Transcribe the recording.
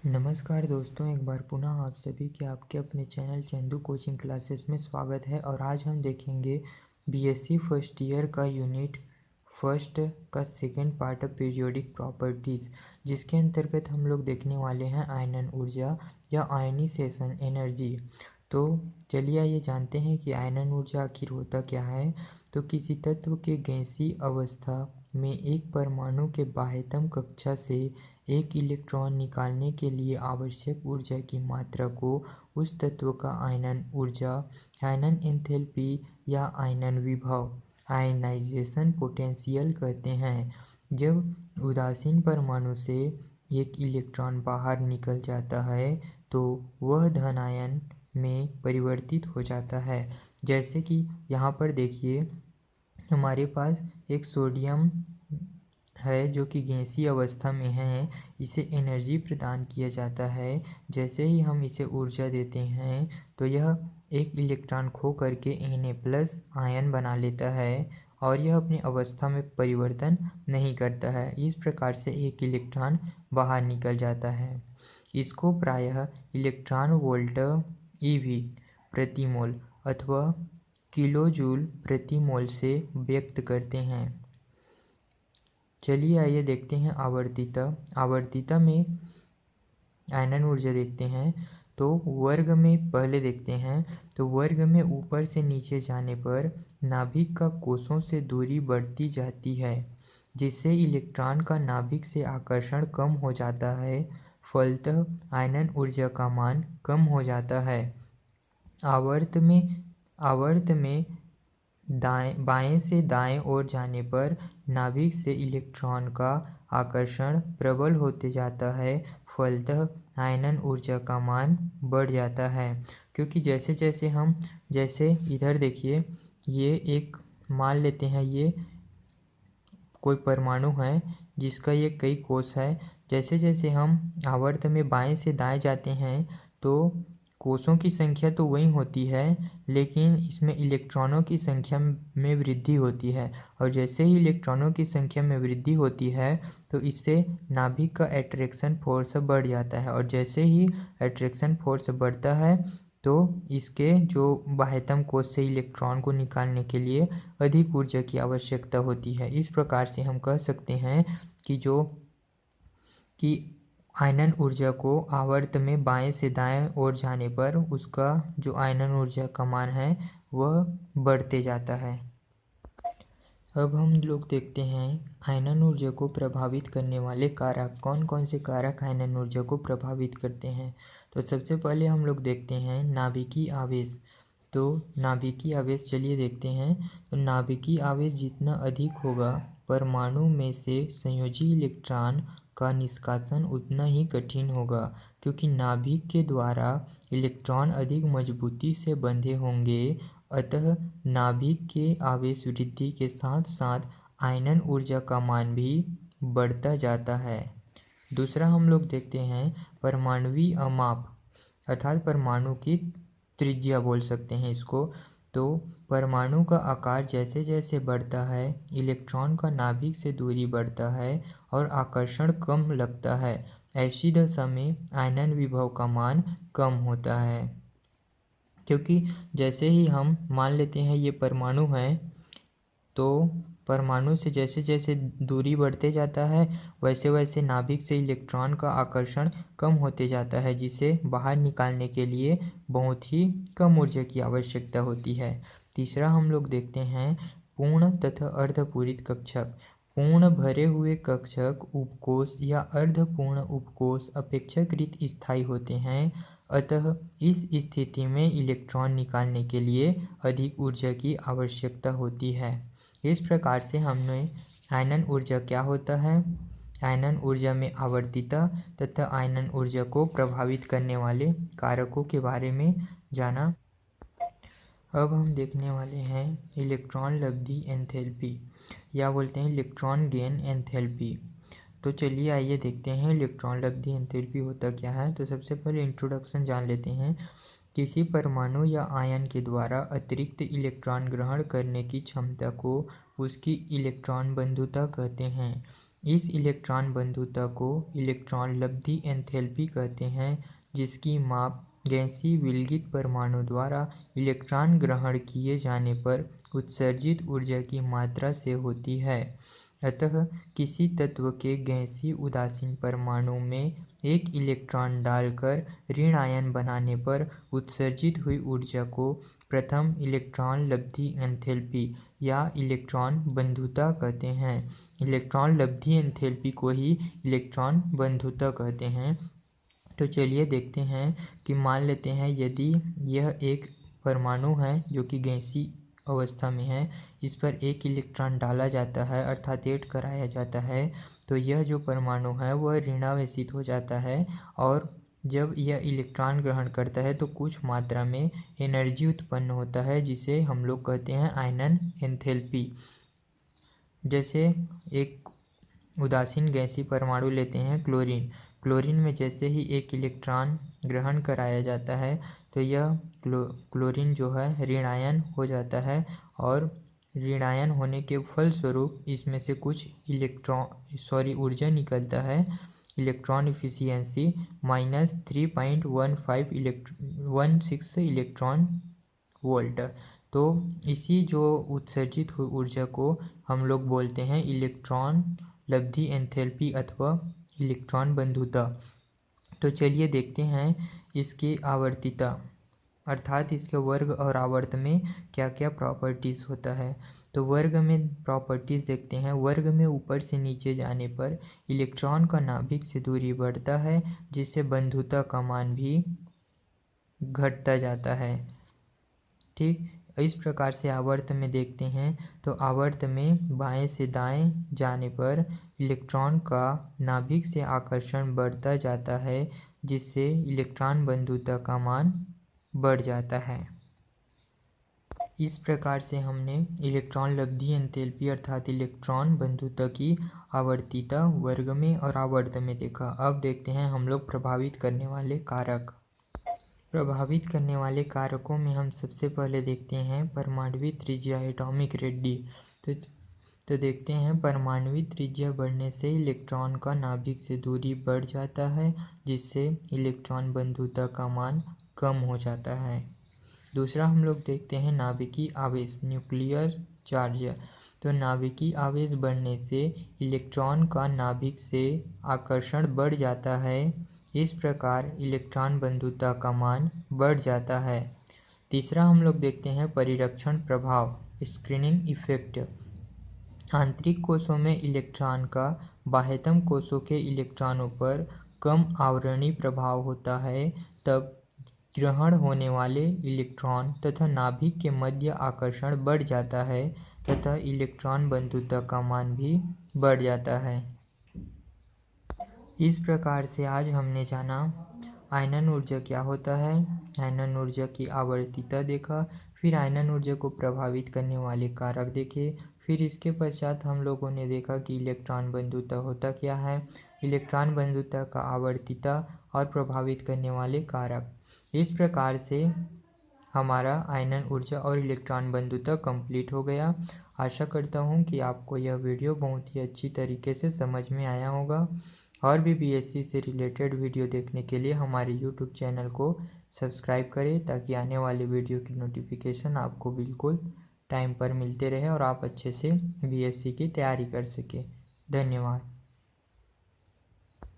नमस्कार दोस्तों, एक बार पुनः आप सभी के आपके अपने चैनल चंदू कोचिंग क्लासेस में स्वागत है। और आज हम देखेंगे बीएससी फर्स्ट ईयर का यूनिट फर्स्ट का second part of periodic properties, जिसके अंतर्गत हम लोग देखने वाले हैं आयनन ऊर्जा या आयनीसेशन एनर्जी। तो चलिए आइए जानते हैं कि आयनन ऊर्जा आखिर होता क्या है। तो किसी तत्व के गैसीय अवस्था में एक परमाणु के बाह्यतम कक्षा से एक इलेक्ट्रॉन निकालने के लिए आवश्यक ऊर्जा की मात्रा को उस तत्व का आयनन ऊर्जा, आयनन एंथैल्पी या आयनन विभव, आयनाइजेशन पोटेंशियल कहते हैं। जब उदासीन परमाणु से एक इलेक्ट्रॉन बाहर निकल जाता है तो वह धनायन में परिवर्तित हो जाता है। जैसे कि यहाँ पर देखिए, हमारे पास एक सोडियम है जो कि गैसीय अवस्था में है। इसे एनर्जी प्रदान किया जाता है। जैसे ही हम इसे ऊर्जा देते हैं तो यह एक इलेक्ट्रॉन खो करके Na+ आयन बना लेता है और यह अपनी अवस्था में परिवर्तन नहीं करता है। इस प्रकार से एक इलेक्ट्रॉन बाहर निकल जाता है। इसको प्रायः इलेक्ट्रॉन वोल्ट EV प्रति मोल अथवा किलोजूल प्रति मोल से व्यक्त करते हैं। चलिए आइए देखते हैं आवर्तिता में आयनन ऊर्जा देखते हैं। तो वर्ग में पहले देखते हैं। तो वर्ग में ऊपर से नीचे जाने पर नाभिक का कोषों से दूरी बढ़ती जाती है, जिससे इलेक्ट्रॉन का नाभिक से आकर्षण कम हो जाता है। फलतः आयनन ऊर्जा का मान कम हो जाता है। आवर्त में बाएं से दाएं ओर जाने पर नाभिक से इलेक्ट्रॉन का आकर्षण प्रबल होते जाता है। फलतः आयनन ऊर्जा का मान बढ़ जाता है, क्योंकि जैसे इधर देखिए, ये एक मान लेते हैं, ये कोई परमाणु है जिसका ये कई कोष है। जैसे जैसे हम आवर्त में बाएं से दाएं जाते हैं तो कोषों की संख्या तो वही होती है, लेकिन इसमें इलेक्ट्रॉनों की संख्या में वृद्धि होती है। और जैसे ही इलेक्ट्रॉनों की संख्या में वृद्धि होती है तो इससे नाभिक का एट्रैक्शन फोर्स बढ़ जाता है। और जैसे ही एट्रैक्शन फोर्स बढ़ता है तो इसके जो बाह्यतम कोष से इलेक्ट्रॉन को निकालने के लिए अधिक ऊर्जा की आवश्यकता होती है। इस प्रकार से हम कह सकते हैं कि आयनन ऊर्जा को आवर्त में बाएं से दाएं ओर जाने पर उसका जो आयनन ऊर्जा का मान है वह बढ़ते जाता है। अब हम लोग देखते हैं आयनन ऊर्जा को प्रभावित करने वाले कारक। कौन कौन से कारक आयनन ऊर्जा को प्रभावित करते हैं। तो सबसे पहले हम लोग देखते हैं नाभिकीय आवेश। तो नाभिकीय आवेश चलिए देखते हैं। तो नाभिकीय आवेश जितना अधिक होगा, परमाणु में से संयोजी इलेक्ट्रॉन का निष्कासन उतना ही कठिन होगा, क्योंकि नाभिक के द्वारा इलेक्ट्रॉन अधिक मजबूती से बंधे होंगे। अतः नाभिक के आवेश वृद्धि के साथ साथ आयनन ऊर्जा का मान भी बढ़ता जाता है। दूसरा हम लोग देखते हैं परमाणुवीय अमाप, अर्थात परमाणु की त्रिज्या बोल सकते हैं इसको। तो परमाणु का आकार जैसे जैसे बढ़ता है, इलेक्ट्रॉन का नाभिक से दूरी बढ़ता है और आकर्षण कम लगता है। ऐसी दशा में आयनन विभव का मान कम होता है, क्योंकि जैसे ही हम मान लेते हैं ये परमाणु है, तो परमाणु से जैसे जैसे दूरी बढ़ते जाता है वैसे वैसे नाभिक से इलेक्ट्रॉन का आकर्षण कम होते जाता है, जिसे बाहर निकालने के लिए बहुत ही कम ऊर्जा की आवश्यकता होती है। तीसरा हम लोग देखते हैं पूर्ण तथा अर्धपूरित कक्षक। पूर्ण भरे हुए कक्षक उपकोष या अर्धपूर्ण उपकोष अपेक्षाकृत स्थायी होते हैं। अतः इस स्थिति में इलेक्ट्रॉन निकालने के लिए अधिक ऊर्जा की आवश्यकता होती है। इस प्रकार से हमने आयनन ऊर्जा क्या होता है, आयनन ऊर्जा में आवर्तिता तथा आयनन ऊर्जा को प्रभावित करने वाले कारकों के बारे में जाना। अब हम देखने वाले हैं इलेक्ट्रॉन लब्धि एंथैल्पी, या बोलते हैं इलेक्ट्रॉन गेन एंथैल्पी। तो चलिए आइए देखते हैं इलेक्ट्रॉन लब्धि एंथैल्पी होता क्या है। तो सबसे पहले इंट्रोडक्शन जान लेते हैं। किसी परमाणु या आयन के द्वारा अतिरिक्त इलेक्ट्रॉन ग्रहण करने की क्षमता को उसकी इलेक्ट्रॉन बंधुता कहते हैं। इस इलेक्ट्रॉन बंधुता को इलेक्ट्रॉन लब्धि एंथैल्पी कहते हैं, जिसकी माप गैसीय विलगित परमाणु द्वारा इलेक्ट्रॉन ग्रहण किए जाने पर उत्सर्जित ऊर्जा की मात्रा से होती है। अतः किसी तत्व के गैसीय उदासीन परमाणु में एक इलेक्ट्रॉन डालकर ऋण आयन बनाने पर उत्सर्जित हुई ऊर्जा को प्रथम इलेक्ट्रॉन लब्धि एंथैल्पी या इलेक्ट्रॉन बंधुता कहते हैं। इलेक्ट्रॉन लब्धि एंथैल्पी को ही इलेक्ट्रॉन बंधुता कहते हैं। तो चलिए देखते हैं कि मान लेते हैं यदि यह एक परमाणु है जो कि गैसीय अवस्था में है, इस पर एक इलेक्ट्रॉन डाला जाता है अर्थात ऐड कराया जाता है, तो यह जो परमाणु है वह ऋणावेशित हो जाता है और जब यह इलेक्ट्रॉन ग्रहण करता है तो कुछ मात्रा में एनर्जी उत्पन्न होता है, जिसे हम लोग कहते हैं आयनन एंथैल्पी। जैसे एक उदासीन गैसीय परमाणु लेते हैं क्लोरीन। क्लोरीन में जैसे ही एक इलेक्ट्रॉन ग्रहण कराया जाता है तो यह क्लोरीन जो है ऋणायन हो जाता है और ऋणायन होने के फलस्वरूप इसमें से कुछ ऊर्जा निकलता है। Electron efficiency -3.16 electron volt. तो इसी जो उत्सर्जित हुई ऊर्जा को हम लोग बोलते हैं इलेक्ट्रॉन लब्धि एंथैल्पी अथवा इलेक्ट्रॉन बंधुता। तो चलिए देखते हैं इसकी आवर्तिता अर्थात इसके वर्ग और आवर्त में क्या क्या प्रॉपर्टीज़ होता है। तो वर्ग में प्रॉपर्टीज़ देखते हैं। वर्ग में ऊपर से नीचे जाने पर इलेक्ट्रॉन का नाभिक से दूरी बढ़ता है, जिससे बंधुता का मान भी घटता जाता है। ठीक इस प्रकार से आवर्त में देखते हैं तो आवर्त में बाएं से दाएं जाने पर इलेक्ट्रॉन का नाभिक से आकर्षण बढ़ता जाता है, जिससे इलेक्ट्रॉन बंधुता का मान बढ़ जाता है। इस प्रकार से हमने इलेक्ट्रॉन लब्धि एंथैल्पी अर्थात इलेक्ट्रॉन बंधुता की आवर्तिता वर्ग में और आवर्त में देखा। अब देखते हैं हम लोग प्रभावित करने वाले कारक। प्रभावित करने वाले कारकों में हम सबसे पहले देखते हैं परमाणुवी त्रिज्या एटॉमिक रेडियस। तो देखते हैं परमाणुवी त्रिज्या बढ़ने से इलेक्ट्रॉन का नाभिक से दूरी बढ़ जाता है, जिससे इलेक्ट्रॉन बंधुता का मान कम हो जाता है। दूसरा हम लोग देखते हैं नाभिकीय आवेश न्यूक्लियर चार्ज। तो नाभिकीय आवेश बढ़ने से इलेक्ट्रॉन का नाभिक से आकर्षण बढ़ जाता है, इस प्रकार इलेक्ट्रॉन बंधुता का मान बढ़ जाता है। तीसरा हम लोग देखते हैं परिरक्षण प्रभाव स्क्रीनिंग इफेक्ट। आंतरिक कोशों में इलेक्ट्रॉन का बाह्यतम कोशों के इलेक्ट्रॉनों पर कम आवरणीय प्रभाव होता है, तब ग्रहण होने वाले इलेक्ट्रॉन तथा नाभिक के मध्य आकर्षण बढ़ जाता है तथा इलेक्ट्रॉन बंधुता का मान भी बढ़ जाता है। इस प्रकार से आज हमने जाना आयनन ऊर्जा क्या होता है, आयनन ऊर्जा की आवर्तिता देखा, फिर आयनन ऊर्जा को प्रभावित करने वाले कारक देखे, फिर इसके पश्चात हम लोगों ने देखा कि इलेक्ट्रॉन बंधुता होता क्या है, इलेक्ट्रॉन बंधुता का आवर्तिता और प्रभावित करने वाले कारक। इस प्रकार से हमारा आयनन ऊर्जा और इलेक्ट्रॉन बंधुता कंप्लीट हो गया। आशा करता हूँ कि आपको यह वीडियो बहुत ही अच्छी तरीके से समझ में आया होगा। और भी बीएससी से रिलेटेड वीडियो देखने के लिए हमारे यूट्यूब चैनल को सब्सक्राइब करें, ताकि आने वाले वीडियो की नोटिफिकेशन आपको बिल्कुल टाइम पर मिलते रहे और आप अच्छे से बीएससी की तैयारी कर सकें। धन्यवाद।